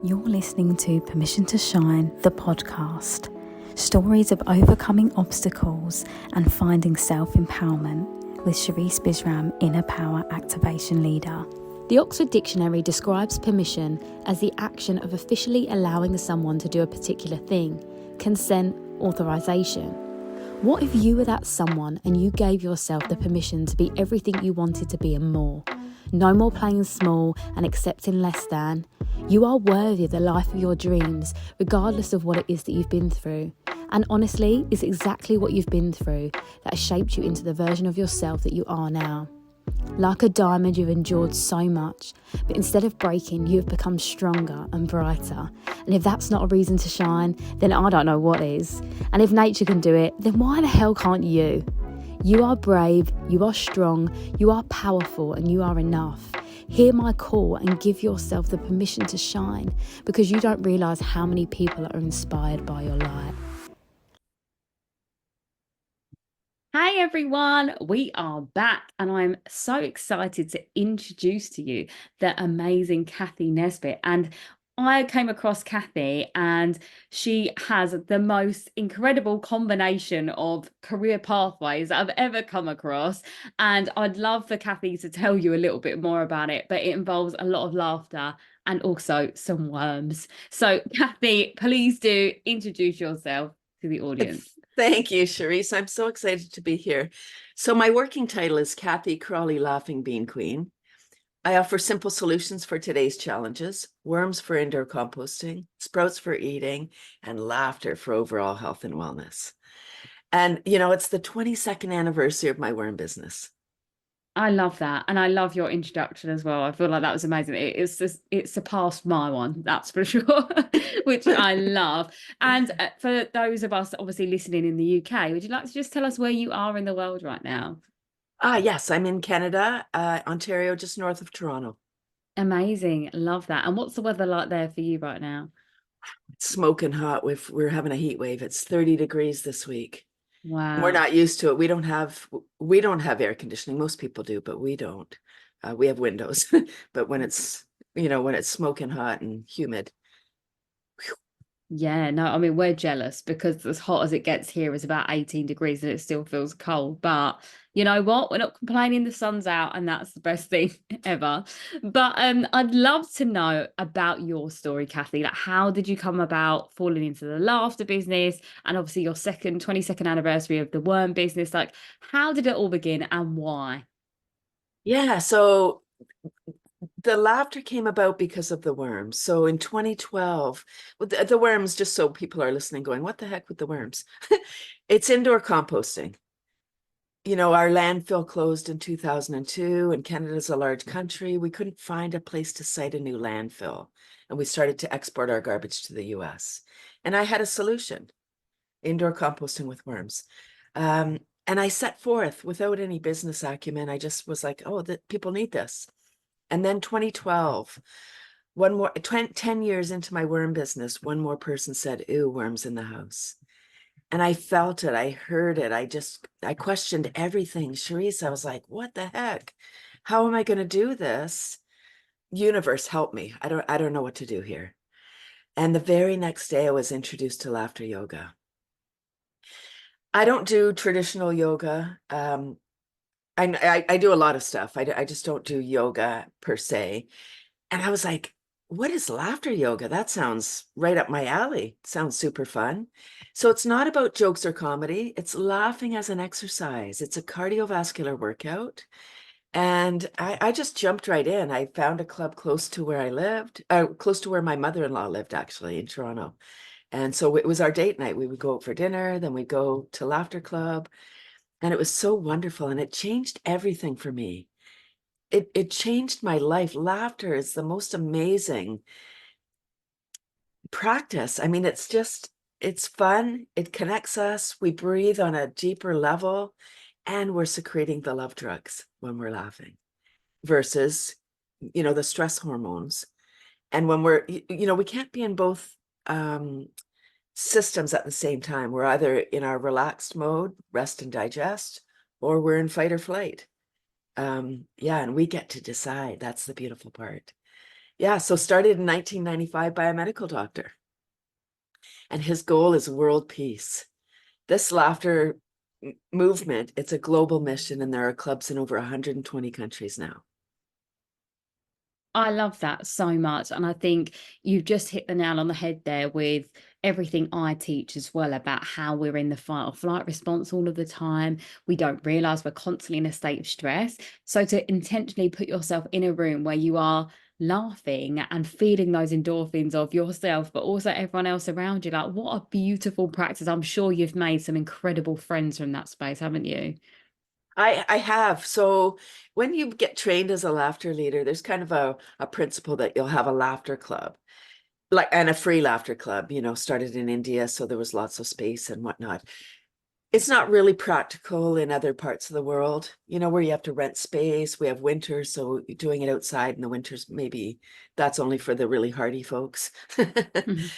You're listening to Permission to Shine, the podcast. Stories of overcoming obstacles and finding self-empowerment with Sherisse Bisram, Inner Power Activation Leader. The Oxford Dictionary describes permission as the action of officially allowing someone to do a particular thing, consent, authorization. What if you were that someone and you gave yourself the permission to be everything you wanted to be and more? No more playing small and accepting less than. You are worthy of the life of your dreams, regardless of what it is that you've been through. And honestly, it's exactly what you've been through that has shaped you into the version of yourself that you are now. Like a diamond, you've endured so much, but instead of breaking, you have become stronger and brighter. And if that's not a reason to shine, then I don't know what is. And if nature can do it, then why the hell can't you? You are brave, you are strong, you are powerful, and you are enough. Hear my call and give yourself the permission to shine, because you don't realise how many people are inspired by your light. Hi everyone, we are back and I'm so excited to introduce to you the amazing Cathy Nesbitt. And I came across Cathy and she has the most incredible combination of career pathways I've ever come across. And I'd love for Cathy to tell you a little bit more about it, but it involves a lot of laughter and also some worms. So Cathy, please do introduce yourself to the audience. Thank you, Sherisse. I'm so excited to be here. So my working title is Cathy Crawley Laughing Bean Queen. I offer simple solutions for today's challenges: worms for indoor composting, sprouts for eating, and laughter for overall health and wellness. And, you know, it's the 22nd anniversary of my worm business. I love that. And I love your introduction as well. I feel like that was amazing. It surpassed my one, that's for sure, which I love. And for those of us obviously listening in the UK, would you like to just tell us where you are in the world right now? Yes, I'm in Canada, Ontario, just north of Toronto. Amazing. Love that. And what's the weather like there for you right now? It's smoking hot. We're having a heat wave. It's 30 degrees this week. Wow. We're not used to it. We don't have air conditioning. Most people do, but we don't. We have windows. But when it's smoking hot and humid. Yeah, no, I mean, we're jealous because as hot as it gets here is about 18 degrees and it still feels cold. But you know what? We're not complaining. The sun's out and that's the best thing ever. But I'd love to know about your story, Cathy. Like, how did you come about falling into the laughter business and obviously your 22nd anniversary of the worm business? Like, how did it all begin and why? Yeah, so the laughter came about because of the worms. So in 2012, the worms, just so people are listening going, what the heck with the worms? It's indoor composting. You know, our landfill closed in 2002, and Canada's a large country. We couldn't find a place to site a new landfill, and we started to export our garbage to the US. And I had a solution: indoor composting with worms. And I set forth without any business acumen. I just was like, oh, people need this. And then 2012, 10 years into my worm business, one more person said, ew, worms in the house. And I felt it, I heard it. I questioned everything. Sherisse, I was like, what the heck? How am I going to do this? Universe, help me. I don't know what to do here. And the very next day I was introduced to laughter yoga. I don't do traditional yoga. I do a lot of stuff. I just don't do yoga per se. And I was like, what is laughter yoga? That sounds right up my alley. It sounds super fun. So it's not about jokes or comedy. It's laughing as an exercise. It's a cardiovascular workout. And I just jumped right in. I found a club close to where I lived, close to where my mother-in-law lived, actually, in Toronto. And so it was our date night. We would go out for dinner, then we'd go to Laughter Club. And it was so wonderful. And it changed everything for me. It changed my life. Laughter is the most amazing practice. I mean, it's fun. It connects us. We breathe on a deeper level, and we're secreting the love drugs when we're laughing versus, the stress hormones. And when we can't be in both systems at the same time. We're either in our relaxed mode, rest and digest, or we're in fight or flight. And we get to decide. That's the beautiful part. Yeah, so started in 1995 by a medical doctor. And his goal is world peace. This laughter movement, it's a global mission, and there are clubs in over 120 countries now. I love that so much. And I think you've just hit the nail on the head there with everything I teach as well, about how we're in the fight or flight response all of the time. We don't realize we're constantly in a state of stress. So to intentionally put yourself in a room where you are laughing and feeling those endorphins of yourself, but also everyone else around you, like, what a beautiful practice. I'm sure you've made some incredible friends from that space, haven't you? I have. So when you get trained as a laughter leader, there's kind of a principle that you'll have a laughter club, like, and a free laughter club, started in India. So there was lots of space and whatnot. It's not really practical in other parts of the world, where you have to rent space. We have winter, so doing it outside in the winters, maybe that's only for the really hardy folks. Mhm.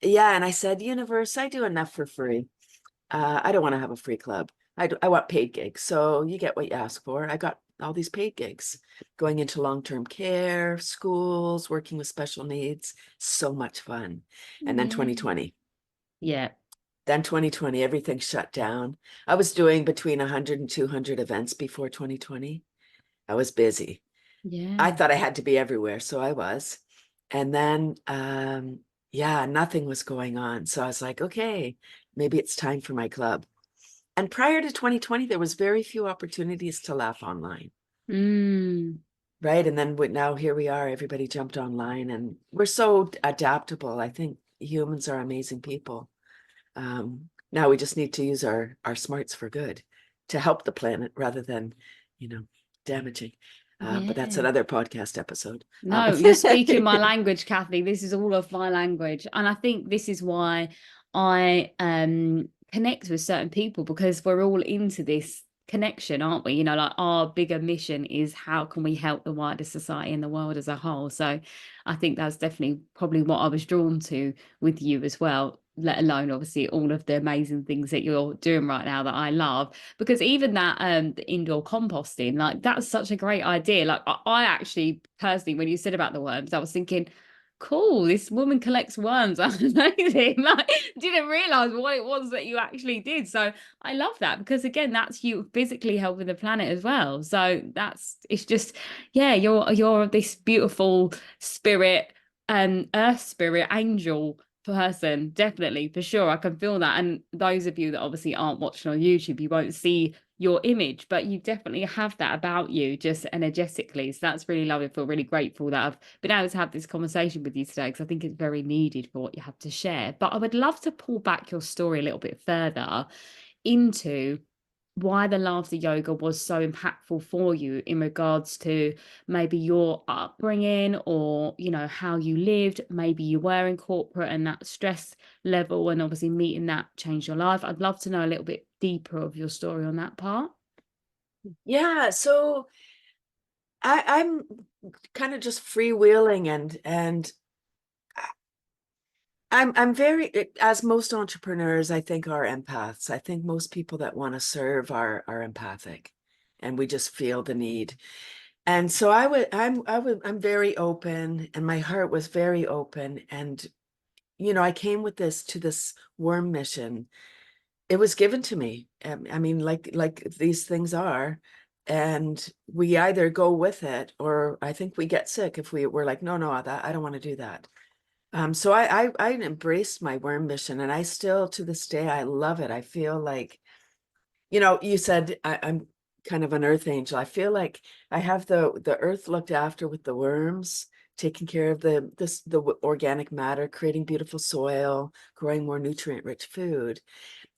Yeah, and I said, universe, I do enough for free. I don't want to have a free club. I want paid gigs. So you get what you ask for. I got all these paid gigs going into long-term care, schools, working with special needs. So much fun. And then Yeah. 2020. Yeah. Then 2020, everything shut down. I was doing between 100 and 200 events before 2020. I was busy. I Yeah. thought I had to be everywhere, so I was. And then, yeah, nothing was going on. So I was like, okay, maybe it's time for my club. And prior to 2020, there was very few opportunities to laugh online, Mm. right? And then now here we are, everybody jumped online, and we're so adaptable. I think humans are amazing people. Now we just need to use our smarts for good to help the planet rather than, damaging. But that's Yeah. another podcast episode. No, you're speaking my language, Cathy. This is all of my language. And I think this is why I connect with certain people, because we're all into this connection, aren't we? Like, our bigger mission is how can we help the wider society and the world as a whole. So I think that's definitely probably what I was drawn to with you as well, let alone obviously all of the amazing things that you're doing right now that I love. Because even that the indoor composting, like, that's such a great idea. Like, I actually personally, when you said about the worms, I was thinking, cool, this woman collects worms. That's amazing. Like, didn't realize what it was that you actually did. So I love that, because again, that's you physically helping the planet as well. So it's just, yeah, you're this beautiful spirit, earth spirit, angel person, definitely, for sure. I can feel that. And those of you that obviously aren't watching on YouTube, you won't see your image, but you definitely have that about you, just energetically. So that's really lovely. I feel really grateful that I've been able to have this conversation with you today, because I think it's very needed for what you have to share. But I would love to pull back your story a little bit further into why the laughter yoga was so impactful for you, in regards to maybe your upbringing, or how you lived. Maybe you were in corporate and that stress level, and obviously meeting that changed your life. I'd love to know a little bit deeper of your story on that part. Yeah, so I'm kind of just freewheeling, and I'm very, as most entrepreneurs, I think, are empaths. I think most people that want to serve are empathic, and we just feel the need. And so I'm very open, and my heart was very open. And, I came with this worm mission. It was given to me. I mean, like these things are, and we either go with it, or I think we get sick if we're like, no, I don't want to do that. So I embraced my worm mission, and I still, to this day, I love it. I feel like, you said I'm kind of an earth angel. I feel like I have the earth looked after with the worms, taking care of the organic matter, creating beautiful soil, growing more nutrient-rich food.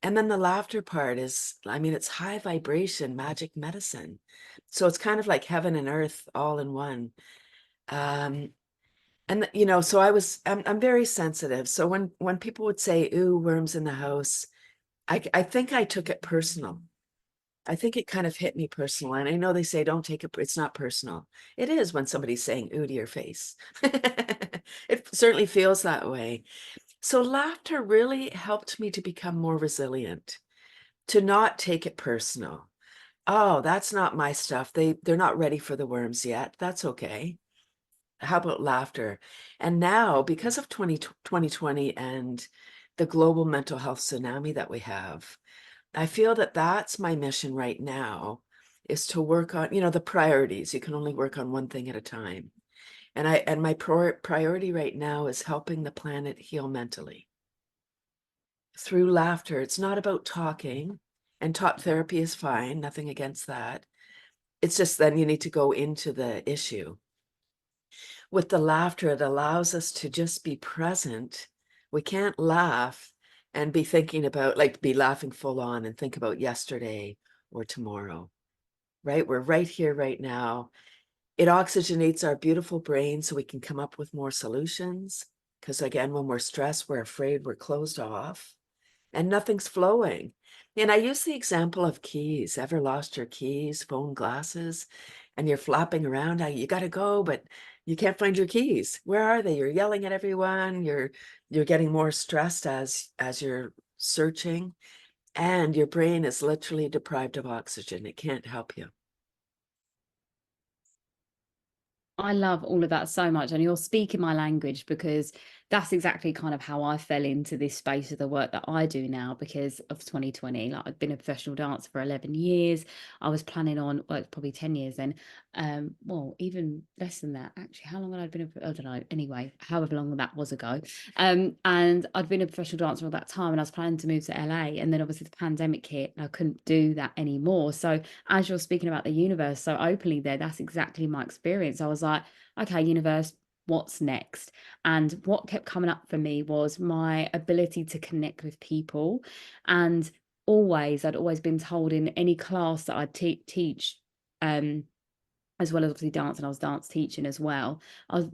And then the laughter part is, I mean, it's high vibration, magic medicine. So it's kind of like heaven and earth all in one. Um, and so I'm very sensitive. So when people would say, "Ooh, worms in the house," I think I took it personal. I think it kind of hit me personal. And I know they say don't take it, it's not personal. It is when somebody's saying "ooh" to your face. It certainly feels that way. So laughter really helped me to become more resilient, to not take it personal. Oh, that's not my stuff. They're not ready for the worms yet. That's okay. How about laughter? And now, because of 2020 and the global mental health tsunami that we have, I feel that that's my mission right now, is to work on, the priorities. You can only work on one thing at a time. And my priority right now is helping the planet heal mentally through laughter. It's not about talking, and talk therapy is fine, nothing against that. It's just then you need to go into the issue. With the laughter, it allows us to just be present. We can't laugh and be thinking about, like, be laughing full on and think about yesterday or tomorrow, right? We're right here, right now. It oxygenates our beautiful brain so we can come up with more solutions. Because again, when we're stressed, we're afraid, we're closed off, and nothing's flowing. And I use the example of keys. Ever lost your keys, phone, glasses, and you're flapping around? You got to go, but you can't find your keys. Where are they? You're yelling at everyone. You're getting more stressed as you're searching, and your brain is literally deprived of oxygen. It can't help you. I love all of that so much, and you're speaking my language, because that's exactly kind of how I fell into this space of the work that I do now because of 2020. Like, I've been a professional dancer for 11 years. I was planning on, well, it's probably 10 years then. Well, even less than that, actually. How long had I been I don't know. Anyway, however long that was ago. And I'd been a professional dancer all that time, and I was planning to move to LA. And then obviously the pandemic hit, and I couldn't do that anymore. So as you're speaking about the universe so openly there, that's exactly my experience. I was like, okay, universe, what's next? And what kept coming up for me was my ability to connect with people. And I'd always been told in any class that I'd teach, as well as obviously dance, and I was dance teaching as well.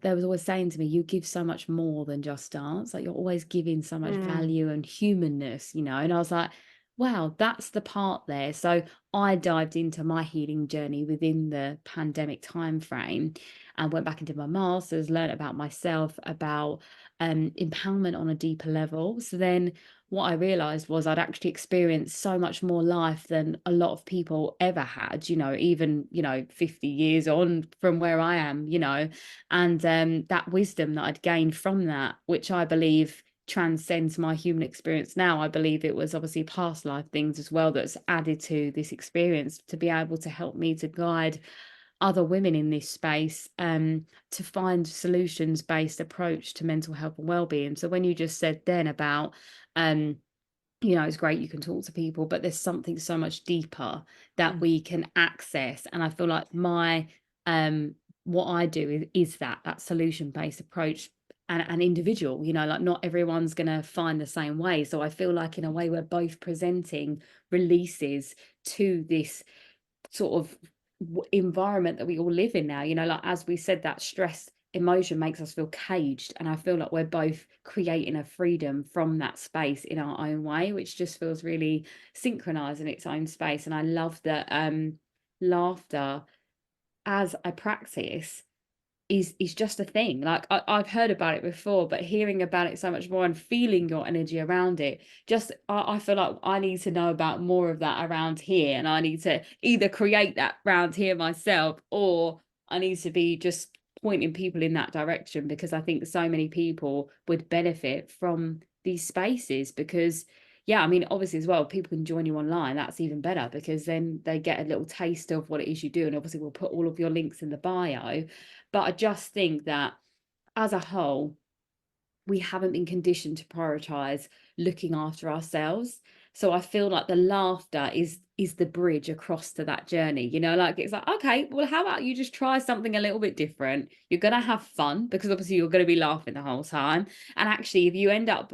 There was always saying to me, you give so much more than just dance. Like, you're always giving so much value and humanness, And I was like, wow, that's the part there. So I dived into my healing journey within the pandemic time frame, and went back into my masters, learned about myself, about empowerment on a deeper level. So then what I realized was I'd actually experienced so much more life than a lot of people ever had, even, 50 years on from where I am, and that wisdom that I'd gained from that, which I believe transcends my human experience now. I believe it was obviously past life things as well that's added to this experience to be able to help me to guide other women in this space, to find solutions-based approach to mental health and well-being. So when you just said then about it's great you can talk to people, but there's something so much deeper that we can access. And I feel like my what I do is that solution-based approach, and individual, like not everyone's gonna find the same way. So I feel like in a way we're both presenting releases to this sort of environment that we all live in now. Like, as we said, that stress emotion makes us feel caged, and I feel like we're both creating a freedom from that space in our own way, which just feels really synchronized in its own space. And I love that laughter as a practice is just a thing. Like, I've heard about it before, but hearing about it so much more and feeling your energy around it, I feel like I need to know about more of that around here, and I need to either create that around here myself, or I need to be just pointing people in that direction, because I think so many people would benefit from these spaces. Because yeah, I mean, obviously as well, people can join you online. That's even better, because then they get a little taste of what it is you do. And obviously we'll put all of your links in the bio. But I just think that as a whole, we haven't been conditioned to prioritize looking after ourselves. So I feel like the laughter is the bridge across to that journey. Like, it's like, okay, well, how about you just try something a little bit different? You're going to have fun, because obviously you're going to be laughing the whole time. And actually, if you end up,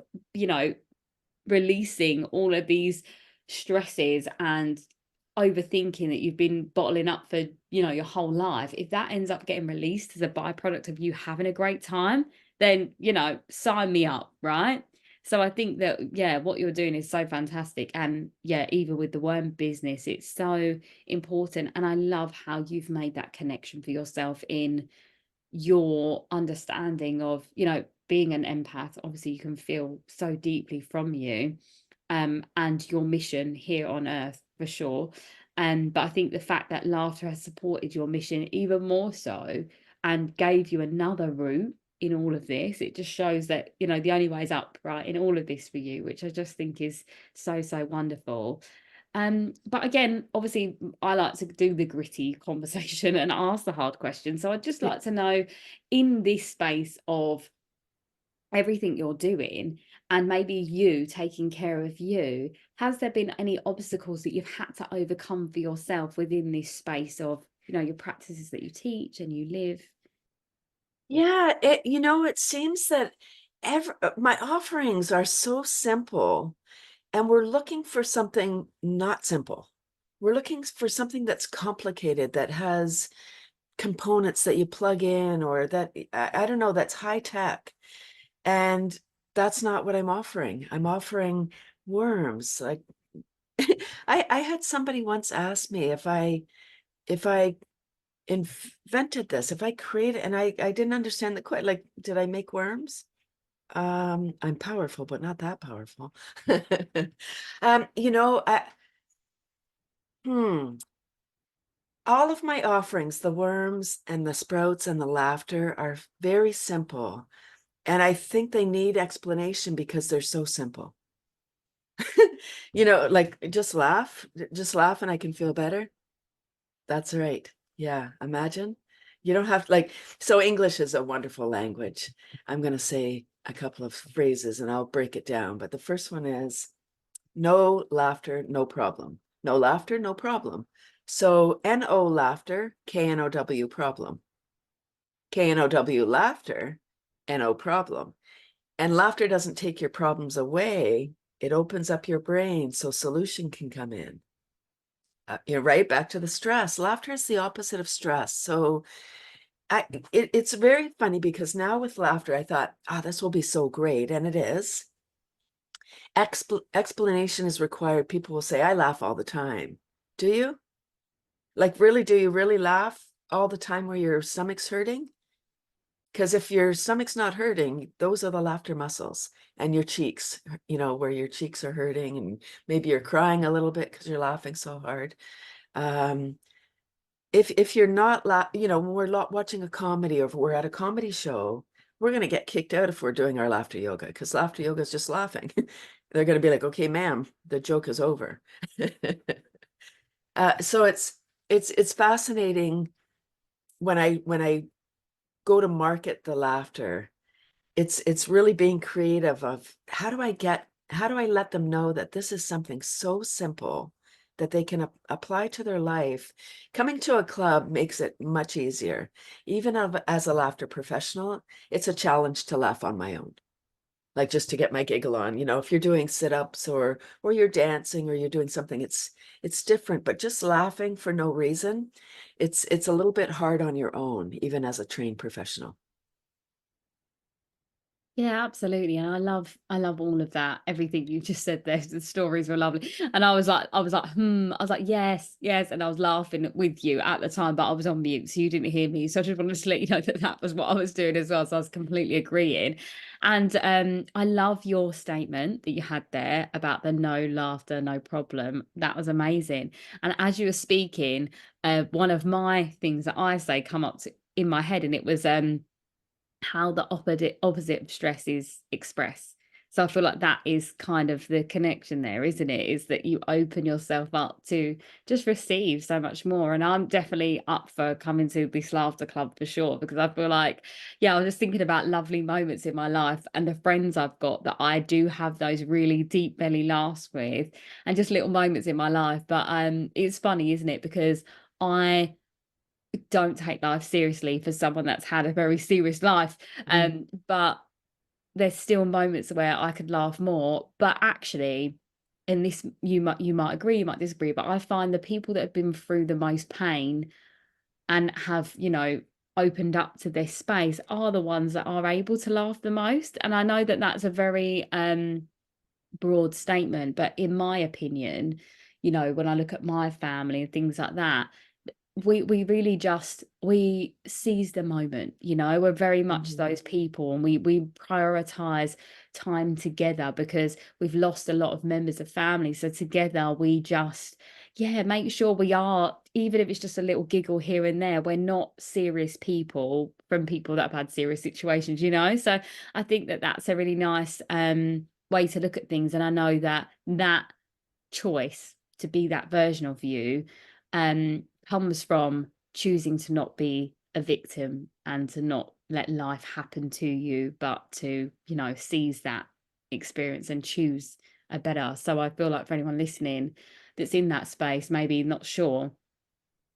releasing all of these stresses and overthinking that you've been bottling up for your whole life, if that ends up getting released as a byproduct of you having a great time, then sign me up, right? So I think that, yeah, what you're doing is so fantastic. And yeah, even with the worm business, it's so important. And I love how you've made that connection for yourself in your understanding of being an empath. Obviously you can feel so deeply from you, and your mission here on earth, for sure. But I think the fact that laughter has supported your mission even more so, and gave you another route in all of this. It just shows that, you know, the only way is up, right, in all of this for you, which I just think is so wonderful. But again, obviously I like to do the gritty conversation and ask the hard questions. So I'd just like to know, in this space of everything you're doing and maybe you taking care of you, has there been any obstacles that you've had to overcome for yourself within this space of, you know, your practices that you teach and you live? Yeah, it seems that my offerings are so simple, and we're looking for something not simple. We're looking for something that's complicated, that has components that you plug in, or that, I don't know, that's high tech. And that's not what I'm offering. I'm offering worms. Like I had somebody once ask me if I invented this, if I created, and I didn't understand the question. Like, did I make worms? I'm powerful, but not that powerful. You know, all of my offerings, the worms and the sprouts and the laughter, are very simple. And I think they need explanation because they're so simple. You know, like, just laugh and I can feel better. That's right. Yeah. Imagine you don't have, like, so English is a wonderful language. I'm going to say a couple of phrases and I'll break it down. But the first one is no laughter, no problem. No laughter, no problem. So N-O laughter, K-N-O-W problem. K-N-O-W laughter, N-O problem. And laughter doesn't take your problems away. It opens up your brain so solution can come in. You're right back to the stress. Laughter is the opposite of stress. So it's very funny because now with laughter, I thought, this will be so great. And it is. Explanation is required. People will say, I laugh all the time. Do you? Like, really, do you really laugh all the time where your stomach's hurting? Because if your stomach's not hurting, those are the laughter muscles, and your cheeks, you know, where your cheeks are hurting, and maybe you're crying a little bit because you're laughing so hard. If you're not, you know, when we're watching a comedy or if we're at a comedy show, we're going to get kicked out if we're doing our laughter yoga, because laughter yoga is just laughing. They're going to be like, okay, ma'am, the joke is over. So it's fascinating when I go to market the laughter. It's really being creative of how do I let them know that this is something so simple that they can apply to their life. Coming to a club makes it much easier. Even as a laughter professional, it's a challenge to laugh on my own. Like, just to get my giggle on, you know, if you're doing sit-ups or you're dancing or you're doing something, it's different. But just laughing for no reason, it's a little bit hard on your own, even as a trained professional. Yeah, absolutely. And I love all of that. Everything you just said there, the stories were lovely. And I was like, I was like, yes. And I was laughing with you at the time, but I was on mute, so you didn't hear me. So I just wanted to let you know that was what I was doing as well. So I was completely agreeing. And I love your statement that you had there about the no laughter, no problem. That was amazing. And as you were speaking, one of my things that I say come up in my head, and it was how the opposite of stress is expressed. So I feel like that is kind of the connection there, isn't it? Is that you open yourself up to just receive so much more. And I'm definitely up for coming to this laughter club for sure, because I feel like, yeah, I was just thinking about lovely moments in my life and the friends I've got that I do have those really deep belly laughs with, and just little moments in my life. But it's funny, isn't it? Because I don't take life seriously for someone that's had a very serious life. But there's still moments where I could laugh more. But actually, in this, you might agree, you might disagree, but I find the people that have been through the most pain and have, you know, opened up to this space are the ones that are able to laugh the most. And I know that that's a very broad statement, but in my opinion, you know, when I look at my family and things like that, we really just, we seize the moment, you know, we're very much those people, and we prioritize time together because we've lost a lot of members of family. So together we just yeah, make sure we are, even if it's just a little giggle here and there, we're not serious people from people that have had serious situations, you know? So I think that that's a really nice way to look at things. And I know that that choice to be that version of you comes from choosing to not be a victim and to not let life happen to you, but to, you know, seize that experience and choose a better. So I feel like for anyone listening that's in that space, maybe not sure,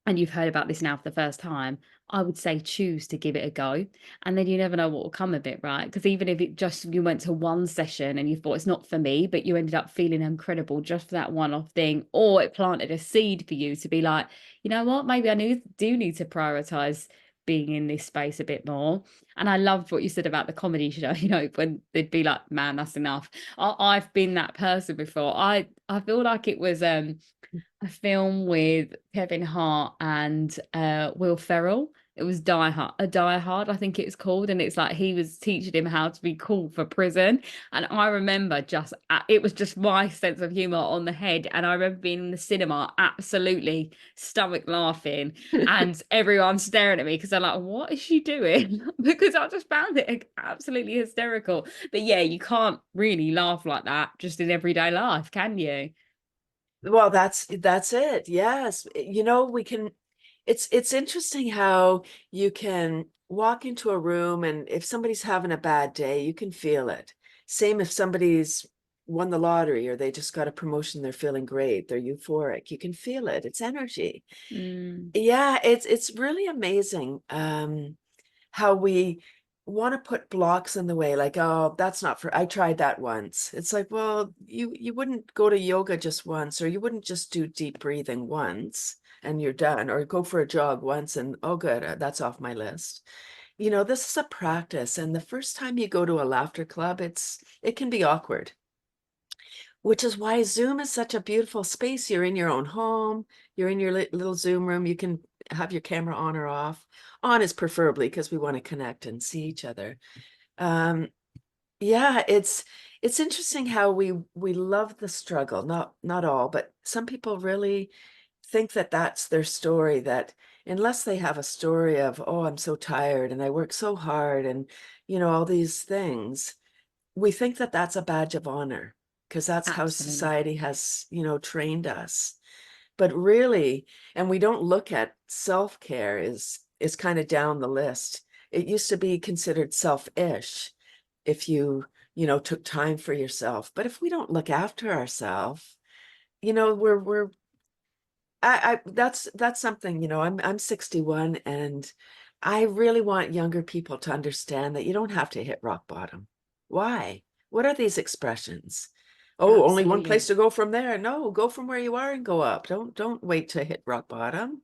and you've heard about this now for the first time, I would say choose to give it a go. And then you never know what will come of it, right? Because even if it just you went to one session and you thought it's not for me, but you ended up feeling incredible just for that one-off thing, or it planted a seed for you to be like, you know what, maybe I do need to prioritize being in this space a bit more. And I loved what you said about the comedy show, you know, when they'd be like, man, that's enough. I've been that person before. I feel like it was a film with Kevin Hart and Will Ferrell. It was Die Hard, I think it's called, and it's like he was teaching him how to be cool for prison. And I remember it was just my sense of humor on the head. And I remember being in the cinema, absolutely stomach laughing, and everyone staring at me because they're like, "What is she doing?" Because I just found it absolutely hysterical. But yeah, you can't really laugh like that just in everyday life, can you? Well, that's it. Yes. You know, we can, it's interesting how you can walk into a room and if somebody's having a bad day, you can feel it. Same if somebody's won the lottery or they just got a promotion, they're feeling great, they're euphoric. You can feel it. It's energy. Mm. Yeah, it's really amazing how we want to put blocks in the way, like, oh, that's not for, I tried that once. It's like, well, you wouldn't go to yoga just once, or you wouldn't just do deep breathing once and you're done, or go for a jog once and, oh, good, that's off my list. You know, this is a practice, and the first time you go to a laughter club, it can be awkward, which is why Zoom is such a beautiful space. You're in your own home, you're in your little Zoom room, you can have your camera on or off. On is preferably because we want to connect and see each other. Yeah, it's interesting how we love the struggle. Not all, but some people really think that that's their story, that unless they have a story of, oh, I'm so tired and I work so hard and, you know, all these things, we think that that's a badge of honor because that's how Absolutely. society has, you know, trained us. But really, and we don't look at self-care is kind of down the list. It used to be considered selfish if you know, took time for yourself. But if we don't look after ourselves, you know, we're I that's something, you know, I'm 61 and I really want younger people to understand that you don't have to hit rock bottom. Why? What are these expressions? Oh, only one place Absolutely. to go from there. No, go from where you are and go up. Don't wait to hit rock bottom.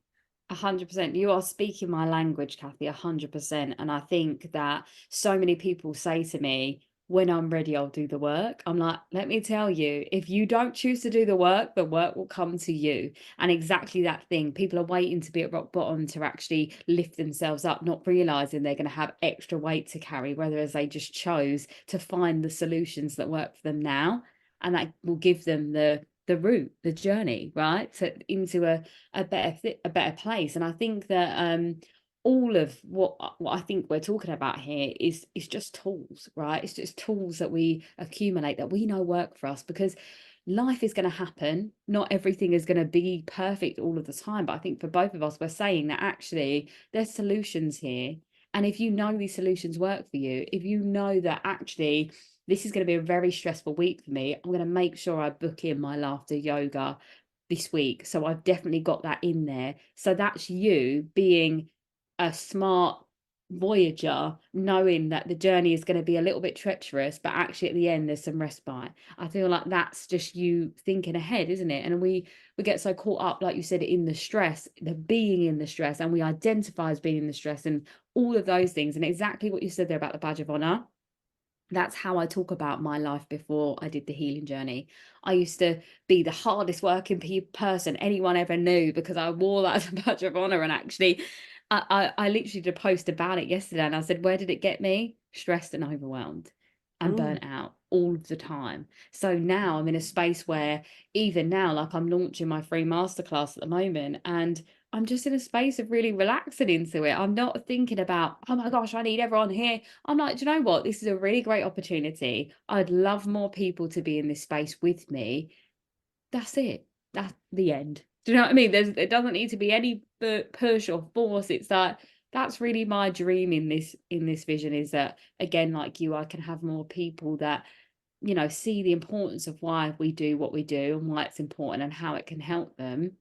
100%. You are speaking my language, Cathy, 100%. And I think that so many people say to me, when I'm ready, I'll do the work. I'm like, let me tell you, if you don't choose to do the work will come to you. And exactly that thing. People are waiting to be at rock bottom to actually lift themselves up, not realizing they're going to have extra weight to carry, whereas they just chose to find the solutions that work for them now. And that will give them the route, the journey, right? So into a better place. And I think that all of what I think we're talking about here is just tools, right? It's just tools that we accumulate that we know work for us, because life is going to happen. Not everything is going to be perfect all of the time, but I think for both of us, we're saying that actually there's solutions here. And if you know these solutions work for you, if you know that actually this is going to be a very stressful week for me, I'm going to make sure I book in my laughter yoga this week. So I've definitely got that in there. So that's you being a smart voyager, knowing that the journey is going to be a little bit treacherous, but actually at the end there's some respite. I feel like that's just you thinking ahead, isn't it? And we get so caught up, like you said, in the stress, the being in the stress, and we identify as being in the stress and all of those things. And exactly what you said there about the badge of honor, that's how I talk about my life before I did the healing journey. I used to be the hardest working person anyone ever knew because I wore that as a badge of honor. And actually, I literally did a post about it yesterday, and I said, where did it get me? Stressed and overwhelmed. and burnt out all of the time. So now I'm in a space where even now, like I'm launching my free masterclass at the moment, and I'm just in a space of really relaxing into it. I'm not thinking about, oh my gosh, I need everyone here. I'm like, do you know what? This is a really great opportunity. I'd love more people to be in this space with me. That's it. That's the end. Do you know what I mean? It doesn't need to be any push or force. It's like, that's really my dream in this vision, is that, again, like you, I can have more people that, you know, see the importance of why we do what we do and why it's important and how it can help them.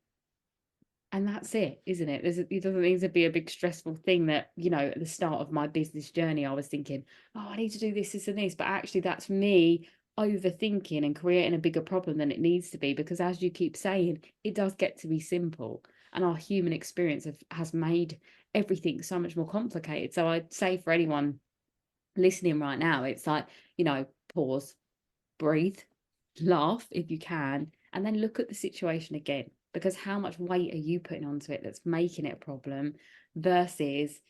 And that's it, isn't it? It doesn't need to be a big stressful thing that, you know, at the start of my business journey, I was thinking, oh, I need to do this, this, and this. But actually, that's me overthinking and creating a bigger problem than it needs to be. Because as you keep saying, it does get to be simple. And our human experience has made everything so much more complicated. So I'd say for anyone listening right now, it's like, you know, pause, breathe, laugh if you can, and then look at the situation again. Because how much weight are you putting onto it that's making it a problem versus,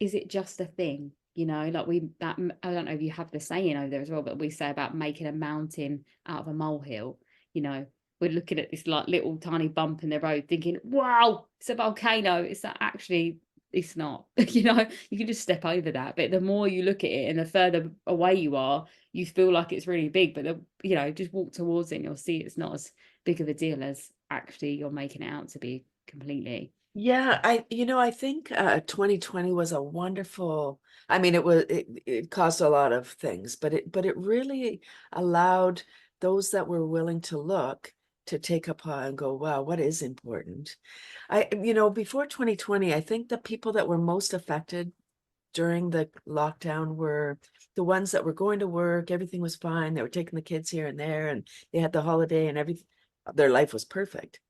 is it just a thing? You know, like I don't know if you have the saying over there as well, but we say about making a mountain out of a molehill. You know, we're looking at this like little tiny bump in the road thinking, wow, it's a volcano. It's not actually, it's not. You know, you can just step over that. But the more you look at it and the further away you are, you feel like it's really big. But you know, just walk towards it and you'll see it's not as big of a deal as actually you're making it out to be completely. Yeah, I think 2020 was a wonderful, I mean, it caused a lot of things, but it really allowed those that were willing to look to take a pause and go, wow, what is important? Before 2020, I think the people that were most affected during the lockdown were the ones that were going to work, everything was fine, they were taking the kids here and there, and they had the holiday and everything, their life was perfect.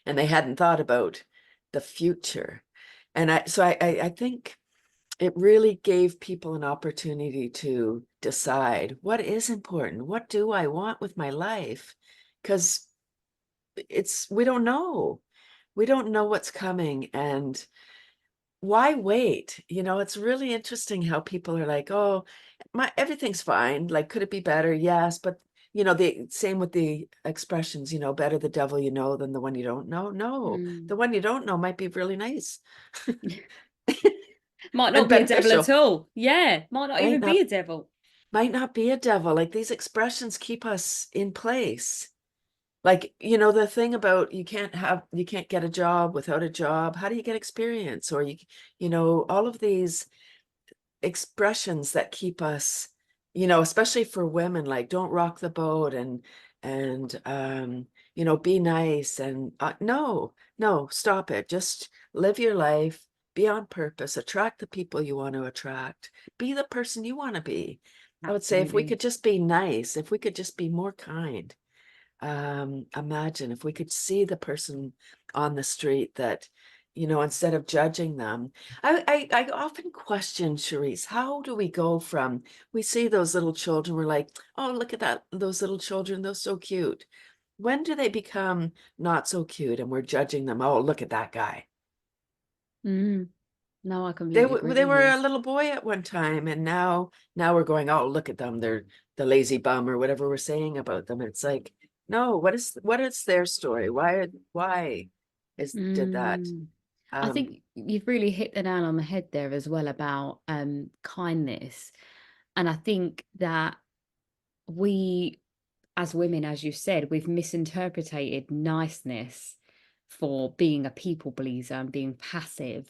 And they hadn't thought about the future. And I think it really gave people an opportunity to decide what is important. What do I want with my life? Because we don't know. We don't know what's coming. And why wait? It's really interesting how people are like, oh, everything's fine. Like, could it be better? Yes, but the same with the expressions, better the devil you know than the one you don't know. No, the one you don't know might be really nice. Might not and be a devil beneficial. at all. Yeah, might not even be a devil. Might not be a devil. Like, these expressions keep us in place. Like, the thing about you can't get a job without a job. How do you get experience? Or all of these expressions that keep us, especially for women, like don't rock the boat and be nice and no, stop it. Just live your life, be on purpose, attract the people you want to attract, be the person you want to be. Absolutely. I would say if we could just be nice, if we could just be more kind, imagine if we could see the person on the street that, instead of judging them. I often question, Sherisse, how do we go from, we see those little children, we're like, oh, look at those little children, they're so cute. When do they become not so cute and we're judging them? Oh, look at that guy. No, I completely agree They with were you. a little boy at one time, and now we're going, oh, look at them, they're the lazy bum or whatever we're saying about them. It's like, no, what is their story? Why did that? I think you've really hit the nail on the head there as well about kindness. And I think that we, as women, as you said, we've misinterpreted niceness for being a people pleaser and being passive.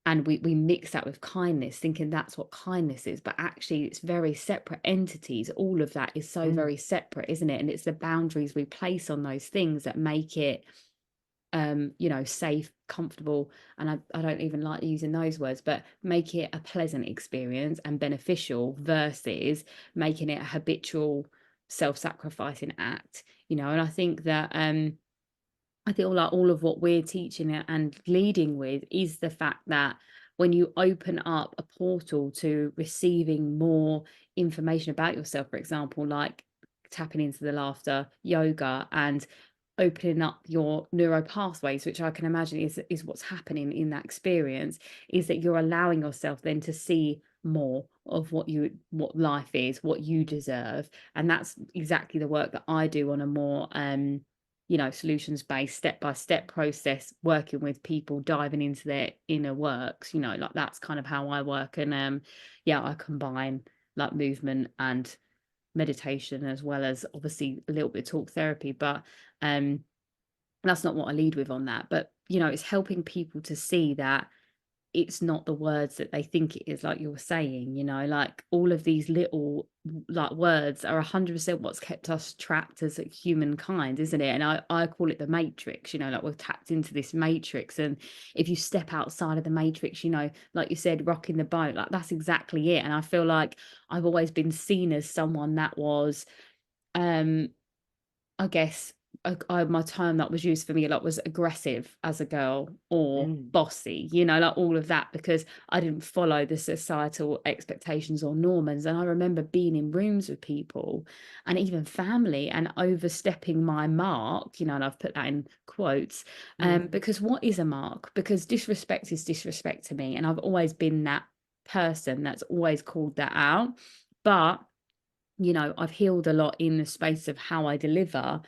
And we mix that with kindness, thinking that's what kindness is. But actually, it's very separate entities. All of that is so very separate, isn't it? And it's the boundaries we place on those things that make it safe, comfortable, and I don't even like using those words, but make it a pleasant experience and beneficial versus making it a habitual self-sacrificing act. And I think that I feel like all of what we're teaching and leading with is the fact that when you open up a portal to receiving more information about yourself, for example, like tapping into the laughter yoga and opening up your neuro pathways, which I can imagine is what's happening in that experience, is that you're allowing yourself then to see more of what life is, what you deserve. And that's exactly the work that I do on a more solutions-based, step-by-step process, working with people, diving into their inner works, like that's kind of how I work. And I combine like movement and meditation, as well as obviously a little bit of talk therapy, but that's not what I lead with on that. But it's helping people to see that it's not the words that they think it is, like you were saying, like all of these little like words are 100% what's kept us trapped as a humankind, isn't it? And I call it the matrix, like we're tapped into this matrix. And if you step outside of the matrix, like you said, rocking the boat, like that's exactly it. And I feel like I've always been seen as someone that was I guess my term that was used for me a lot was aggressive as a girl, or bossy, like all of that, because I didn't follow the societal expectations or norms. And I remember being in rooms with people and even family and overstepping my mark, and I've put that in quotes, because what is a mark? Because disrespect is disrespect to me. And I've always been that person that's always called that out. But I've healed a lot in the space of how I deliver.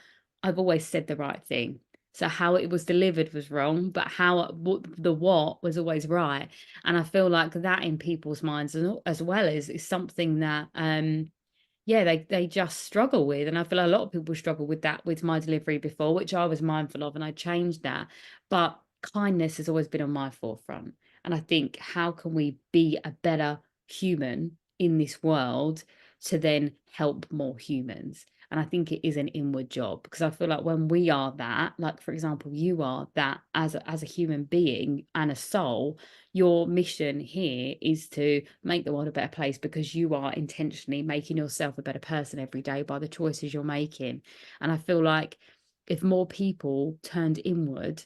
I've always said the right thing. So how it was delivered was wrong, but what was always right. And I feel like that in people's minds as well is something that they just struggle with. And I feel a lot of people struggle with that with my delivery before, which I was mindful of, and I changed that. But kindness has always been on my forefront. And I think, how can we be a better human in this world to then help more humans? And I think it is an inward job, because I feel like when we are that, like, for example, you are that as a human being and a soul, your mission here is to make the world a better place, because you are intentionally making yourself a better person every day by the choices you're making. And I feel like if more people turned inward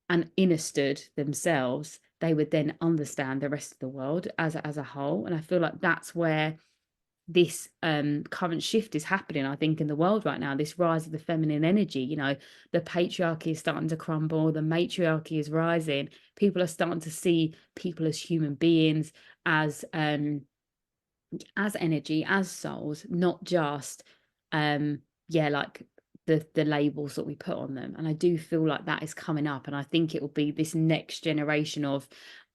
and understood themselves, they would then understand the rest of the world as a whole. And I feel like that's where this current shift is happening, I think, in the world right now, this rise of the feminine energy. The patriarchy is starting to crumble, the matriarchy is rising, people are starting to see people as human beings, as energy, as souls, not just like the labels that we put on them. And I do feel like that is coming up, and I think it will be this next generation of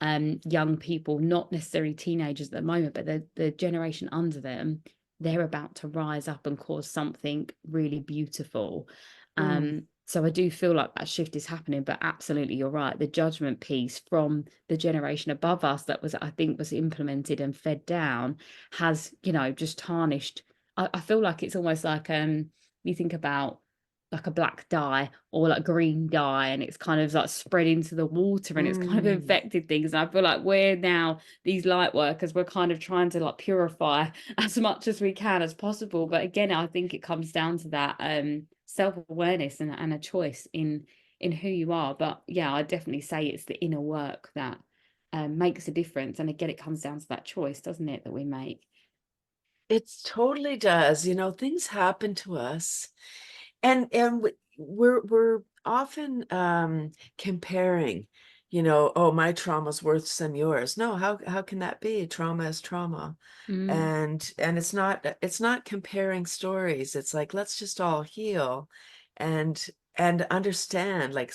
young people, not necessarily teenagers at the moment, but the generation under them, they're about to rise up and cause something really beautiful. So I do feel like that shift is happening. But absolutely, you're right, the judgment piece from the generation above us that I think was implemented and fed down has just tarnished. I feel like it's almost like you think about like a black dye or like green dye, and it's kind of like spread into the water, and it's kind of infected things. And I feel like we're now, these light workers, we're kind of trying to like purify as much as we can as possible. But again, I think it comes down to that self-awareness and a choice in who you are. But yeah, I definitely say it's the inner work that makes a difference. And again, it comes down to that choice, doesn't it, that we make? It totally does. Things happen to us, and we're often comparing, oh, my trauma's worse than yours. No, how can that be? Trauma is trauma. And it's not comparing stories. It's like, let's just all heal and understand, like,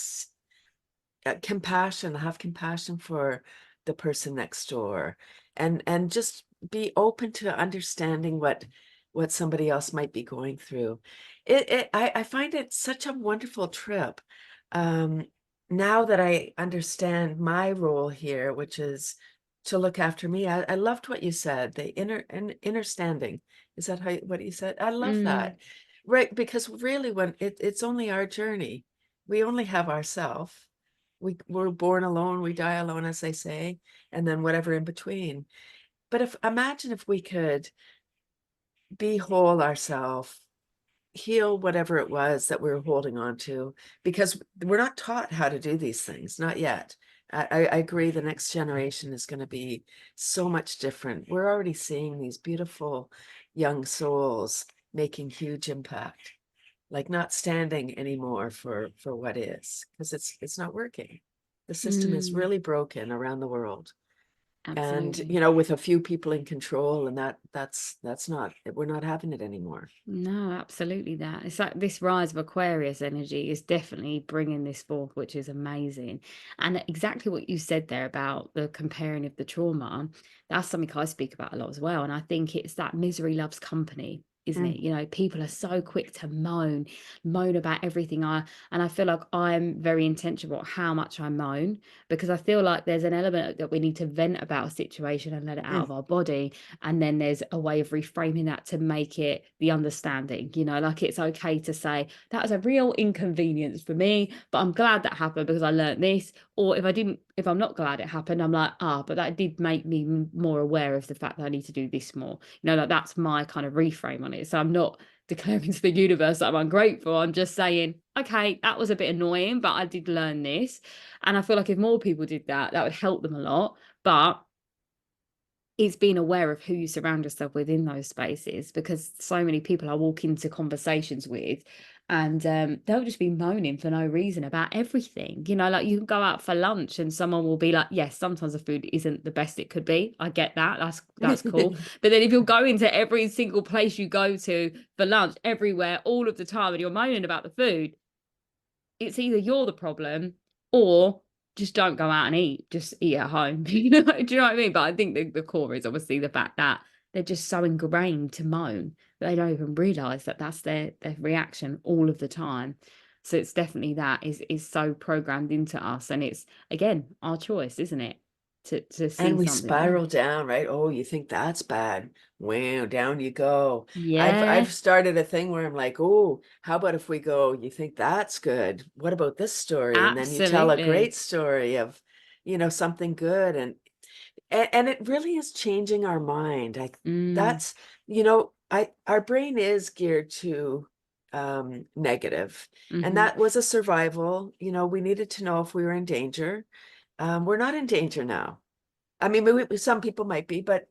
have compassion for the person next door, and just be open to understanding what somebody else might be going through. I find it such a wonderful trip. Now that I understand my role here, which is to look after me, I loved what you said, the understanding. Is that what you said? I love that. Right, because really, when it's only our journey, we only have ourselves. We're born alone, we die alone, as they say, and then whatever in between. But imagine if we could be whole ourselves, heal whatever it was that we were holding on to, because we're not taught how to do these things, not yet. I agree, the next generation is going to be so much different. We're already seeing these beautiful young souls making huge impact, like not standing anymore for what is, because it's not working. The system is really broken around the world. and Absolutely. with a few people in control, and that's not, we're not having it anymore. No, absolutely that. It's like this rise of Aquarius energy is definitely bringing this forth, which is amazing. And exactly what you said there about the comparing of the trauma, that's something I speak about a lot as well. And I think it's that misery loves company, isn't it? People are so quick to moan about everything. And I feel like I'm very intentional about how much I moan, because I feel like there's an element that we need to vent about a situation and let it out of our body. And then there's a way of reframing that to make it the understanding, like it's okay to say that was a real inconvenience for me, but I'm glad that happened because I learned this. Or if I'm not glad it happened, I'm like, but that did make me more aware of the fact that I need to do this more. Like that's my kind of reframe on it. So I'm not declaring to the universe that I'm ungrateful. I'm just saying, okay, that was a bit annoying, but I did learn this. And I feel like if more people did that, that would help them a lot. But it's being aware of who you surround yourself with in those spaces, because so many people I walk into conversations with and they'll just be moaning for no reason about everything. Like you can go out for lunch and someone will be like, yes, sometimes the food isn't the best it could be. I get that. That's cool. But then if you're going to every single place you go to for lunch, everywhere, all of the time, and you're moaning about the food, it's either you're the problem or just don't go out and eat, just eat at home. Do you know what I mean? But I think the core is obviously the fact that they're just so ingrained to moan that they don't even realize that that's their reaction all of the time. So it's definitely that is so programmed into us, and it's again our choice, isn't it, to see And we something. spiral down, right? Oh, you think that's bad? Wow, down you go. Yeah, I've started a thing where I'm like, oh, how about if we go, you think that's good? What about this story? And then you tell a absolutely. great story of, something good. And it really is changing our mind. That's, our brain is geared to negative. And Mm-hmm. that was a survival. We needed to know if we were in danger. We're not in danger now. I mean, some people might be, but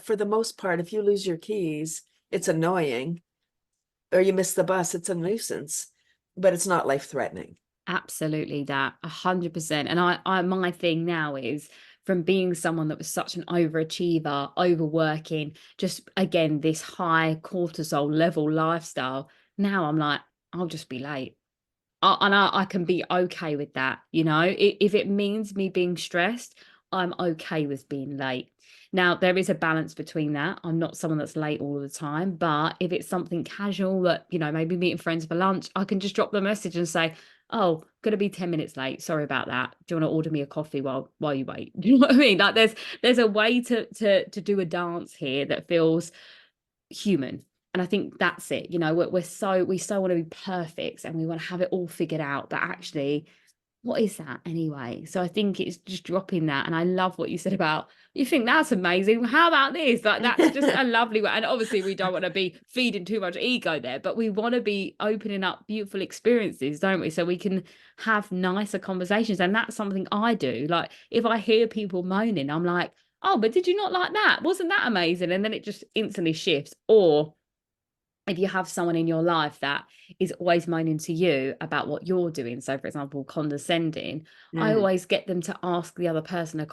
for the most part, if you lose your keys, it's annoying, or you miss the bus, it's a nuisance, but it's not life-threatening. Absolutely, that 100%. And I my thing now is, from being someone that was such an overachiever, overworking, just again this high cortisol level lifestyle. Now I'm like, I'll just be late. I can be okay with that. If it means me being stressed, I'm okay with being late. Now, there is a balance between that. I'm not someone that's late all the time, but if it's something casual that, maybe meeting friends for lunch, I can just drop the message and say, oh, gonna be 10 minutes late. Sorry about that. Do you want to order me a coffee while you wait? Do you know what I mean? Like there's a way to do a dance here that feels human. And I think that's it. We so want to be perfect and we want to have it all figured out, but actually, what is that anyway? So I think it's just dropping that. And I love what you said about, you think that's amazing, how about this? Like that's just a lovely way. And obviously we don't want to be feeding too much ego there, but we want to be opening up beautiful experiences, don't we? So we can have nicer conversations. And that's something I do. Like if I hear people moaning, I'm like, oh, but did you not like that? Wasn't that amazing? And then it just instantly shifts. Or if you have someone in your life that is always moaning to you about what you're doing, so for example condescending, I always get them to ask the other person a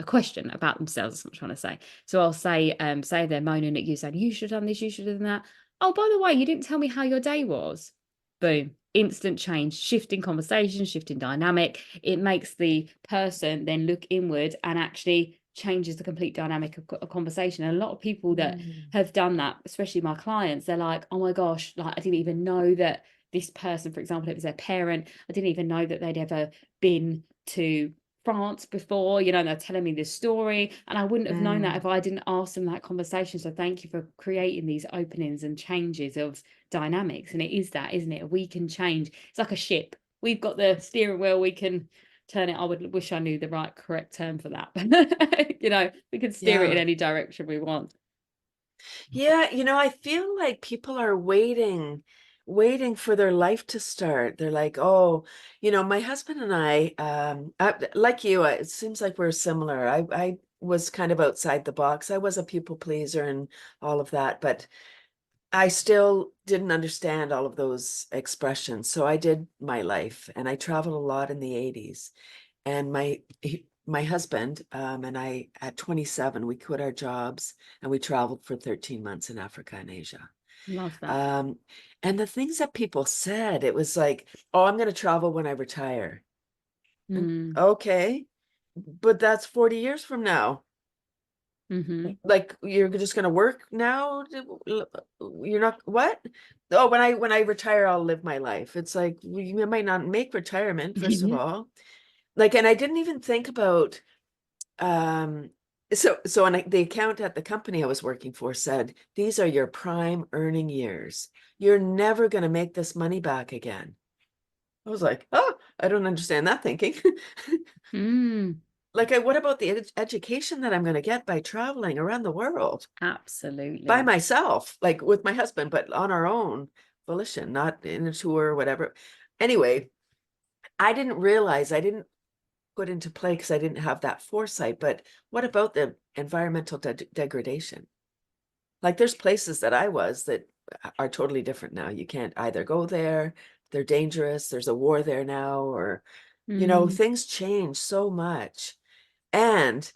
question about themselves. That's what I'm trying to say. So I'll say they're moaning at you saying you should have done this, you should have done that. Oh, by the way, you didn't tell me how your day was. Boom, instant change, shifting conversation, shifting dynamic. It makes the person then look inward and actually changes the complete dynamic of a conversation. And a lot of people that have done that, especially my clients, they're like, oh my gosh, like I didn't even know that this person, for example, if it was their parent, I didn't even know that they'd ever been to France before, and they're telling me this story, and I wouldn't have known that if I didn't ask them that conversation. So thank you for creating these openings and changes of dynamics. And it is that, isn't it? We can change. It's like a ship. We've got the steering wheel, we can turn it. I would wish I knew the right correct term for that. We can steer it in any direction we want. Yeah, I feel like people are waiting for their life to start. They're like, oh, my husband and I like you, it seems like we're similar. I was kind of outside the box. I was a people pleaser and all of that, but I still didn't understand all of those expressions. So I did my life and I traveled a lot in the 80s. And my husband and I, at 27, we quit our jobs and we traveled for 13 months in Africa and Asia. Love that. And the things that people said, it was like, oh, I'm going to travel when I retire. And, okay, but that's 40 years from now. Like, you're just going to work now? You're not, what? Oh, when I retire, I'll live my life. It's like, you might not make retirement, first of all. Like, and I didn't even think about, so the account at the company I was working for said, these are your prime earning years. You're never going to make this money back again. I was like, oh, I don't understand that thinking. Like, what about the education that I'm going to get by traveling around the world? Absolutely. By myself, like with my husband, but on our own volition, not in a tour or whatever. Anyway, I didn't realize, I didn't put into play because I didn't have that foresight, but what about the environmental degradation? Like, there's places that I was that are totally different now. You can't either go there, they're dangerous, there's a war there now, or, you know, things change so much. And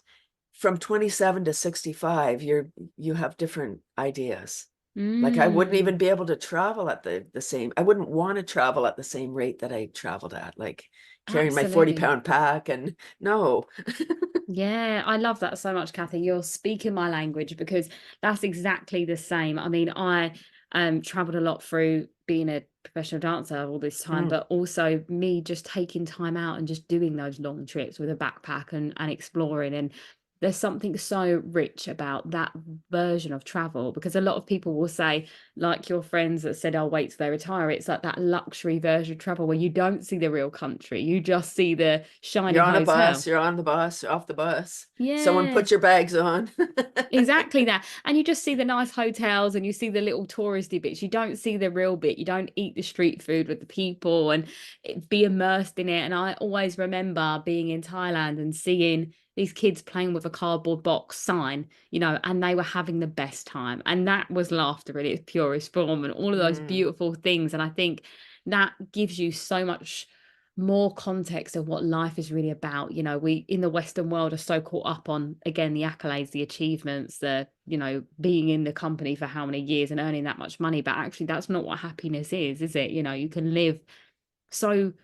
from 27 to 65, you have different ideas. Like, I wouldn't even be able to travel at the same, I wouldn't want to travel at the same rate that I traveled at, like carrying my 40-pound pack, and no. Yeah, I love that so much, Cathy. You're speaking my language, because that's exactly the same. I mean, I traveled a lot through being a professional dancer all this time, but also me just taking time out and just doing those long trips with a backpack and exploring. And there's something so rich about that version of travel, because a lot of people will say, like your friends that said, I'll wait till they retire, it's like that luxury version of travel where you don't see the real country, you just see the shiny You're on hotel. a bus, you're on the bus, off the bus. Yeah. Someone put your bags on. Exactly that. And you just see the nice hotels and you see the little touristy bits. You don't see the real bit. You don't eat the street food with the people and be immersed in it. And I always remember being in Thailand and seeing these kids playing with a cardboard box sign, you know, and they were having the best time. And that was laughter in its purest form and all of those beautiful things. And I think that gives you so much more context of what life is really about. You know, we in the Western world are so caught up on, again, the accolades, the achievements, the, you know, being in the company for how many years and earning that much money. But actually, that's not what happiness is it? You know, you can live so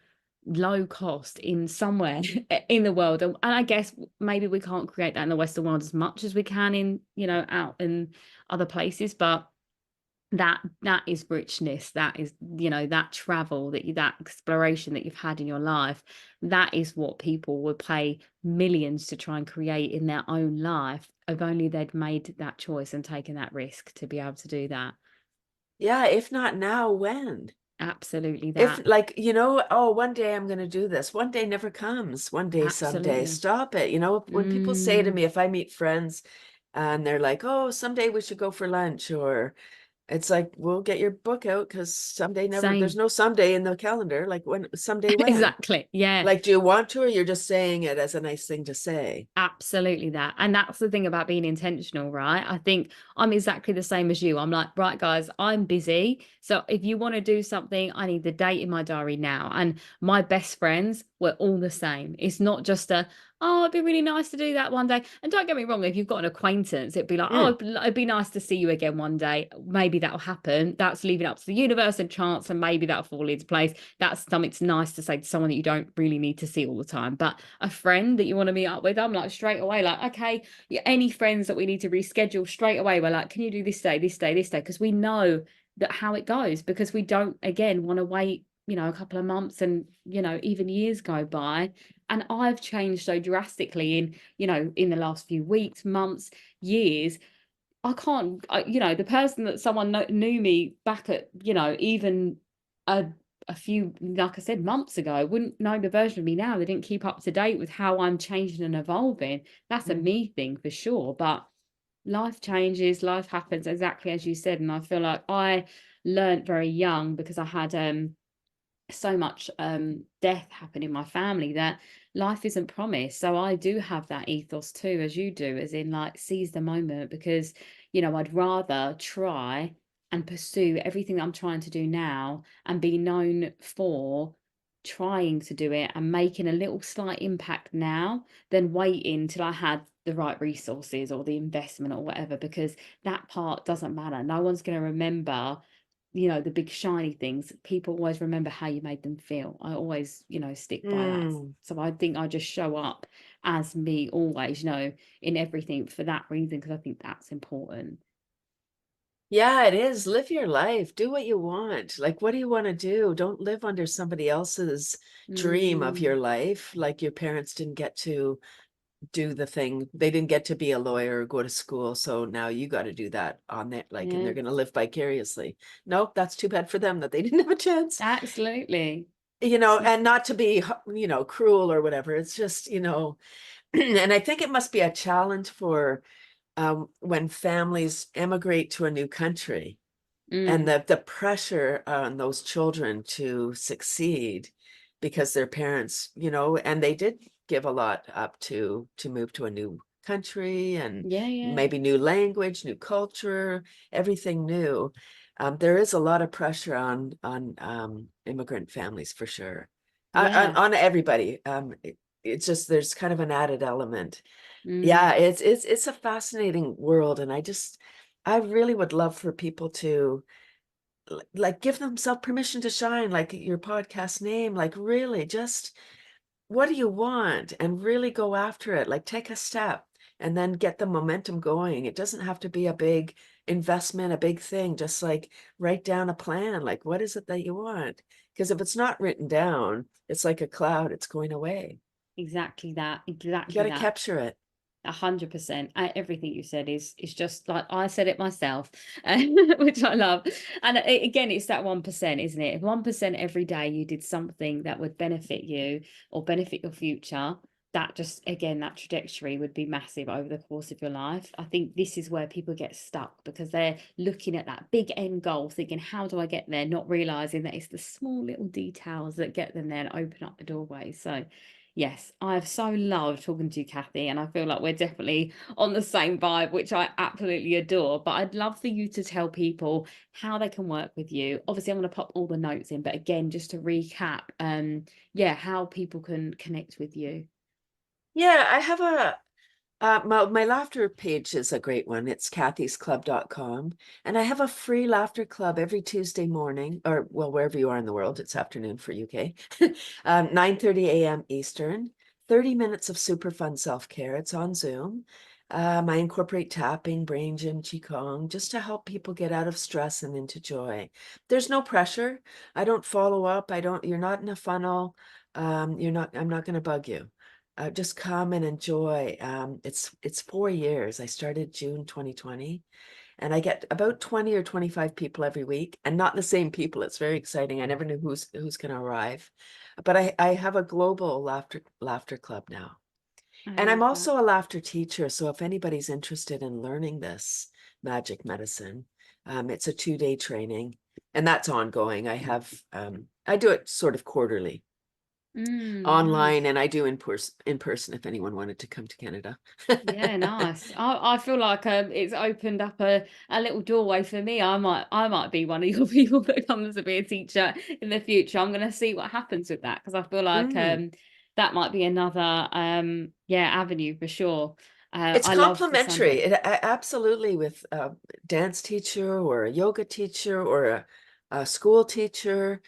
low cost in somewhere in the world. And I guess maybe we can't create that in the Western world as much as we can in, you know, out in other places. But that is richness, that is, you know, that travel, that exploration that you've had in your life, that is what people would pay millions to try and create in their own life, if only they'd made that choice and taken that risk to be able to do that. Yeah, if not now, when? Absolutely that. If, like, you know, oh, one day I'm going to do this. One day never comes. One day, someday. Stop it. You know, when people say to me, if I meet friends and they're like, oh, someday we should go for lunch, or it's like, well, get your book out, because someday never, there's no someday in the calendar. Like, when, someday when? Exactly. Yeah. Like, do you want to, or you're just saying it as a nice thing to say? Absolutely that. And that's the thing about being intentional, right? I think I'm exactly the same as you. I'm like, right, guys, I'm busy. So if you want to do something, I need the date in my diary now. And my best friends were all the same. It's not just a, oh, it'd be really nice to do that one day. And don't get me wrong, if you've got an acquaintance, it'd be like, oh, it'd be nice to see you again one day. Maybe that'll happen. That's leaving up to the universe and chance, and maybe that'll fall into place. That's something that's nice to say to someone that you don't really need to see all the time. But a friend that you want to meet up with, I'm like straight away, like, okay, any friends that we need to reschedule, straight away, we're like, can you do this day, this day, this day? Because we know that how it goes, because we don't, again, want to wait, you know, a couple of months and, you know, even years go by. And I've changed so drastically in, you know, in the last few weeks, months, years. I can't, you know, the person that someone knew me back at, you know, even a few, like I said, months ago, wouldn't know the version of me now. They didn't keep up to date with how I'm changing and evolving. That's a me thing for sure. But life changes, life happens, exactly as you said. And I feel like I learned very young, because I had so much death happen in my family, that life isn't promised. So I do have that ethos too, as you do, as in, like, seize the moment, because, you know, I'd rather try and pursue everything that I'm trying to do now and be known for trying to do it and making a little slight impact now than waiting till I had the right resources or the investment or whatever, because that part doesn't matter. No one's going to remember, you know, the big shiny things. People always remember how you made them feel. I always, you know, stick by that. So I think I just show up as me always, you know, in everything for that reason, because I think that's important. Yeah, it is. Live your life. Do what you want. Like, what do you want to do? Don't live under somebody else's dream of your life. Like your parents didn't get to do the thing. They didn't get to be a lawyer or go to school. So now you got to do that on that, like, and they're going to live vicariously. Nope, that's too bad for them that they didn't have a chance. Absolutely. You know, and not to be, you know, cruel or whatever. It's just, you know, and I think it must be a challenge for when families emigrate to a new country and the pressure on those children to succeed because their parents, you know, and they did give a lot up to move to a new country and maybe new language, new culture, everything new. There is a lot of pressure on immigrant families for sure, on everybody. It's just there's kind of an added element. Yeah, it's a fascinating world, and I really would love for people to like give themselves permission to shine, like your podcast name, like really just what do you want and really go after it, like take a step and then get the momentum going. It doesn't have to be a big investment, a big thing, just like write down a plan, like what is it that you want? Because if it's not written down, it's like a cloud, it's going away. Exactly that. You Exactly got to that. capture it. 100%. Everything you said is just like I said it myself, which I love. And again, it's that 1%, isn't it? If 1% every day you did something that would benefit you or benefit your future, that just, again, that trajectory would be massive over the course of your life. I think this is where people get stuck because they're looking at that big end goal, thinking, how do I get there? Not realizing that it's the small little details that get them there and open up the doorway. So yes, I've so loved talking to you, Cathy, and I feel like we're definitely on the same vibe, which I absolutely adore. But I'd love for you to tell people how they can work with you. Obviously, I'm going to pop all the notes in, but again, just to recap, how people can connect with you. Yeah, I have my laughter page is a great one. It's cathysclub.com. And I have a free laughter club every Tuesday morning, or well, wherever you are in the world, it's afternoon for UK, 9:30 a.m. Eastern, 30 minutes of super fun self-care. It's on Zoom. I incorporate tapping, brain gym, Qigong, just to help people get out of stress and into joy. There's no pressure. I don't follow up. You're not in a funnel. I'm not going to bug you. Just come and enjoy. It's 4 years. I started June 2020, and I get about 20 or 25 people every week, and not the same people. It's very exciting. I never knew who's going to arrive, but I have a global laughter club now, and I'm also a laughter teacher. So if anybody's interested in learning this magic medicine, it's a 2-day training, and that's ongoing. I do it sort of quarterly. Online, Nice. and I do in person if anyone wanted to come to Canada. Yeah, nice. I feel like it's opened up a little doorway for me. I might be one of your people that comes to be a teacher in the future. I'm going to see what happens with that because I feel like that might be another avenue for sure. It's I love the sound of complementary. it. Absolutely, with a dance teacher or a yoga teacher or a school teacher,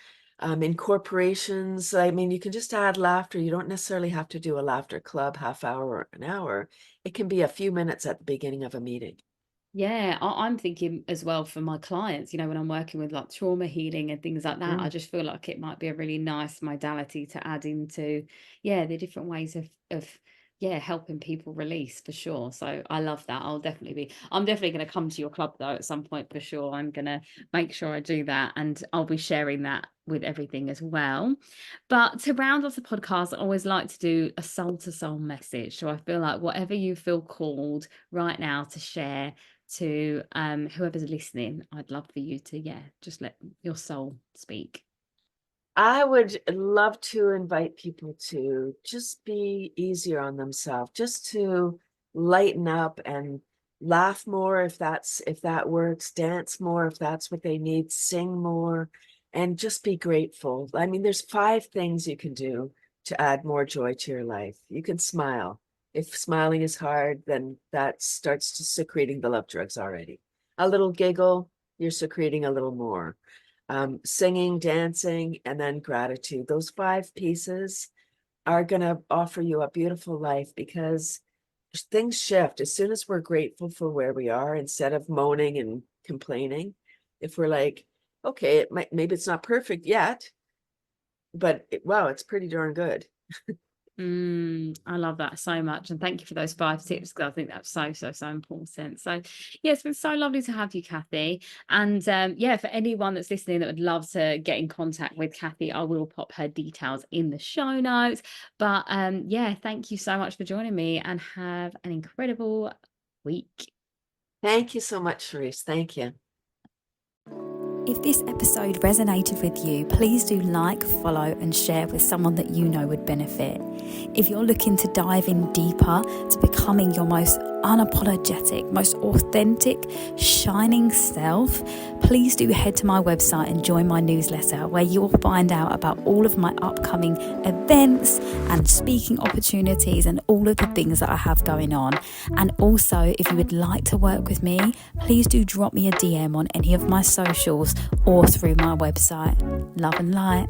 in corporations. I mean, you can just add laughter. You don't necessarily have to do a laughter club half hour or an hour. It can be a few minutes at the beginning of a meeting. Yeah, I'm thinking as well for my clients, you know, when I'm working with like trauma healing and things like that, I just feel like it might be a really nice modality to add into, the different ways of helping people release for sure. So I love that. I'm definitely going to come to your club though at some point for sure. I'm going to make sure I do that and I'll be sharing that with everything as well. But to round off the podcast, I always like to do a soul to soul message. So I feel like whatever you feel called right now to share to whoever's listening, I'd love for you to just let your soul speak. I would love to invite people to just be easier on themselves, just to lighten up and laugh more if that works, dance more if that's what they need, sing more, and just be grateful. I mean, there's 5 things you can do to add more joy to your life. You can smile. If smiling is hard, then that starts to secreting the love drugs already. A little giggle, you're secreting a little more. Singing, dancing, and then gratitude. Those 5 pieces are going to offer you a beautiful life, because things shift as soon as we're grateful for where we are, instead of moaning and complaining. If we're like, okay, maybe it's not perfect yet, but wow, it's pretty darn good. I love that so much, and thank you for those 5 tips, because I think that's so important. So yeah, it's been so lovely to have you, Cathy. And yeah, for anyone that's listening that would love to get in contact with Cathy, I will pop her details in the show notes. But yeah, thank you so much for joining me, and have an incredible week. Thank you so much, Sherisse. Thank you. If this episode resonated with you, please do like, follow, and share with someone that you know would benefit. If you're looking to dive in deeper to becoming your most unapologetic, most authentic, shining self, please do head to my website and join my newsletter, where you'll find out about all of my upcoming events and speaking opportunities and all of the things that I have going on. And also, if you would like to work with me, please do drop me a DM on any of my socials or through my website. Love and light.